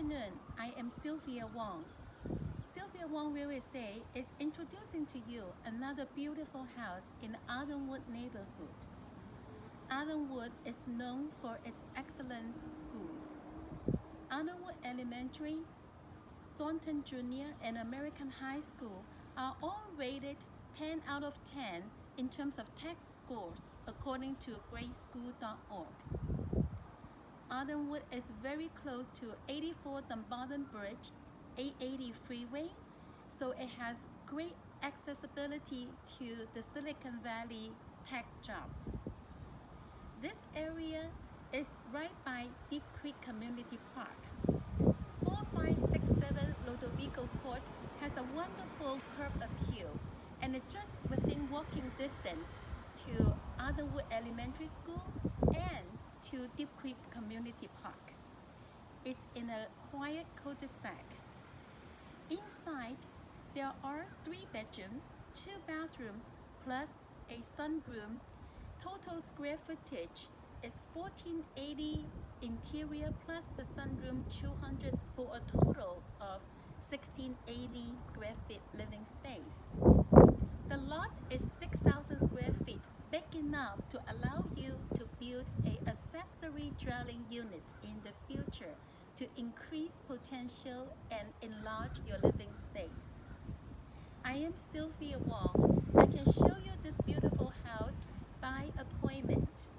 afternoon. I am Sylvia Wong. Sylvia Wong Real Estate is introducing to you another beautiful house in Ardenwood neighborhood. Ardenwood is known for its excellent schools. Ardenwood Elementary, Thornton Junior, and American High School are all rated 10 out of 10 in terms of test scores according to gradeschool.org. Ardenwood is very close to 84 Dumbarton Bridge, 880 freeway, so it has great accessibility to the Silicon Valley tech jobs. This area is right by Deep Creak Community Park. 4567 Lodovico Ct has a wonderful curb appeal and is just within walking distance to Ardenwood Elementary School and to Deep Creak Community Park. It's in a quiet cul-de-sac. Inside, there are 3 bedrooms, 2 bathrooms, plus a sunroom. Total square footage is 1480 interior plus the sunroom 200 for a total of 1680 square feet living space. The lot is 6,000 square feet, big enough to allow you to build a accessory dwelling units in the future to increase potential and enlarge your living space. I am Sylvia Wong. I can show you this beautiful house by appointment.